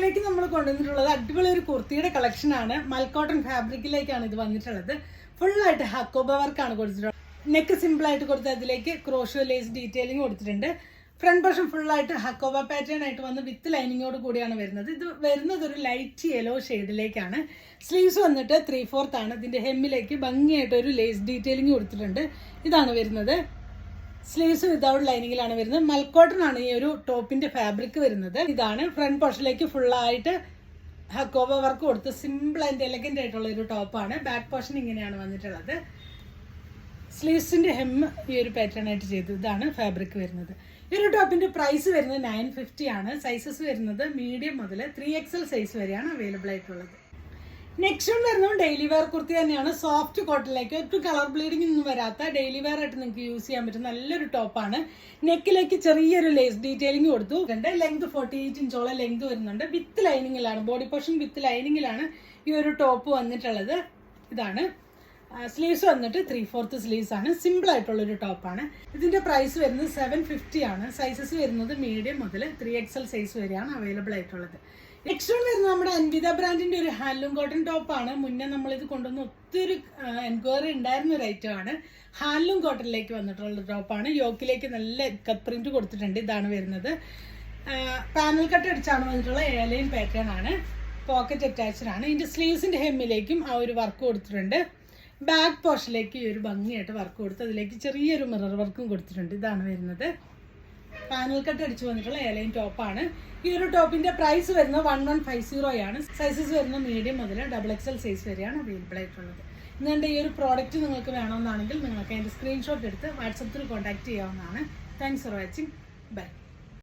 ഇന്നത്തേക്ക് നമ്മൾ കൊണ്ടുവന്നിട്ടുള്ളത് അടിപൊളി ഒരു കുർത്തിയുടെ കളക്ഷൻ ആണ്. മൽക്കോട്ടൺ ഫാബ്രിക്കിലേക്കാണ് ഇത് വന്നിട്ടുള്ളത്. ഫുള്ളായിട്ട് ഹക്കോബ വർക്കാണ് കൊടുത്തിട്ടുള്ളത്. നെക്ക് സിമ്പിൾ ആയിട്ട് കൊടുത്ത് അതിലേക്ക് ക്രോഷോ ലേസ് ഡീറ്റെയിലിംഗ് കൊടുത്തിട്ടുണ്ട്. ഫ്രണ്ട് പോർഷൻ ഫുള്ളായിട്ട് ഹക്കോബ പാറ്റേൺ ആയിട്ട് വന്ന് വിത്ത് ലൈനിങ്ങോട് കൂടിയാണ് വരുന്നത്. ഇത് വരുന്നത് ഒരു ലൈറ്റ് യെല്ലോ ഷെയ്ഡിലേക്കാണ്. സ്ലീവ്സ് വന്നിട്ട് 3/4 ആണ്. ഇതിന്റെ ഹെമ്മിലേക്ക് ഭംഗിയായിട്ട് ഒരു ലേസ് ഡീറ്റെയിലിംഗ് കൊടുത്തിട്ടുണ്ട്. ഇതാണ് വരുന്നത്. സ്ലീവ്സ് വിതൗട്ട് ലൈനിങ്ങിലാണ് വരുന്നത്. മൽക്കോട്ടൺ ആണ് ഈ ഒരു ടോപ്പിന്റെ ഫാബ്രിക് വരുന്നത്. ഇതാണ് ഫ്രണ്ട് പോർഷനിലേക്ക് ഫുള്ളായിട്ട് ഹക്കോബ വർക്ക് കൊടുത്ത് സിമ്പിൾ ആൻഡ് എലഗന്റ് ആയിട്ടുള്ള ഒരു ടോപ്പാണ്. ബാക്ക് പോർഷൻ ഇങ്ങനെയാണ് വന്നിട്ടുള്ളത്. സ്ലീവ്സിന്റെ ഹെം ഈ ഒരു പാറ്റേൺ ആയിട്ട് ചെയ്തു. ഇതാണ് ഫാബ്രിക് വരുന്നത്. ഈ ഒരു ടോപ്പിന്റെ പ്രൈസ് വരുന്നത് 950 ആണ്. സൈസസ് വരുന്നത് മീഡിയം മുതൽ 3XL സൈസ് വരെയാണ് അവൈലബിൾ ആയിട്ടുള്ളത്. നെക്സ്റ്റ് വൺ വരുന്നത് ഡെയിലി വെയർ കുർത്തി തന്നെയാണ്. സോഫ്റ്റ് കോട്ടണിലേക്ക് ഒട്ടും കളർ ബ്ലീഡിംഗ് ഒന്നും വരാത്ത ഡെയിലി വെയർ ആയിട്ട് നിങ്ങൾക്ക് യൂസ് ചെയ്യാൻ പറ്റുന്ന നല്ലൊരു ടോപ്പാണ്. നെക്കിലേക്ക് ചെറിയൊരു ലേസ് ഡീറ്റെയിലിംഗ് കൊടുത്തു. ലെങ്ത് 48 ഇഞ്ചോളം ലെങ്ത് വരുന്നുണ്ട്. വിത്ത് ലൈനിങ്ങിലാണ്, ബോഡി പോർഷൻ വിത്ത് ലൈനിങ്ങിലാണ് ഈ ഒരു ടോപ്പ് വന്നിട്ടുള്ളത്. ഇതാണ് സ്ലീവ്സ് വന്നിട്ട് 3/4 സ്ലീവ്സ് ആണ്. സിമ്പിൾ ആയിട്ടുള്ള ഒരു ടോപ്പാണ്. ഇതിന്റെ പ്രൈസ് വരുന്നത് 750 ആണ്. സൈസസ് വരുന്നത് മീഡിയം മുതൽ 3XL സൈസ് വരെയാണ് അവൈലബിൾ ആയിട്ടുള്ളത്. നെക്സ്റ്റ് വൺ വരുന്നത് നമ്മുടെ അൻവിത ബ്രാൻഡിന്റെ ഒരു ഹാൻഡ്ലൂം കോട്ടൺ ടോപ്പാണ്. മുന്നേ നമ്മളിത് കൊണ്ടുവന്ന് ഒത്തിരി എൻക്വയറി ഉണ്ടായിരുന്ന ഒരു ഐറ്റം ആണ്. ഹാൻഡ്ലൂം കോട്ടണിലേക്ക് വന്നിട്ടുള്ള ടോപ്പാണ്. യോക്കിലേക്ക് നല്ല കട്ട് പ്രിന്റ് കൊടുത്തിട്ടുണ്ട്. ഇതാണ് വരുന്നത്. പാനൽ കട്ട് അടിച്ചാണ് വന്നിട്ടുള്ള എയർലൈൻ പാറ്റേൺ ആണ്. പോക്കറ്റ് അറ്റാച്ച്ഡ് ആണ്. ഇതിന്റെ സ്ലീവ്സിന്റെ ഹെമ്മിലേക്കും ആ ഒരു വർക്ക് കൊടുത്തിട്ടുണ്ട്. ബാക്ക് പോർഷനിലേക്ക് ഈ ഒരു ഭംഗിയായിട്ട് വർക്ക് കൊടുത്ത് അതിലേക്ക് ചെറിയൊരു മിറർ വർക്കും കൊടുത്തിട്ടുണ്ട്. ഇതാണ് വരുന്നത്. പാനൽ കട്ട് അടിച്ചു വന്നിട്ടുള്ള എയർലൈൻ ടോപ്പാണ്. ഈ ഒരു ടോപ്പിന്റെ പ്രൈസ് വരുന്നത് 1150 ആണ്. സൈസസ് വരുന്നത് മീഡിയം മുതൽ XXL സൈസ് വരെയാണ് അവൈലബിൾ ആയിട്ടുള്ളത്. ഇങ്ങനത്തെ ഈ ഒരു പ്രോഡക്റ്റ് നിങ്ങൾക്ക് വേണമെന്നാണെങ്കിൽ നിങ്ങൾക്ക് അതിന്റെ സ്ക്രീൻഷോട്ട് എടുത്ത് വാട്സപ്പിൽ കോൺടാക്ട് ചെയ്യാവുന്നതാണ്. Thanks for watching. ബൈ.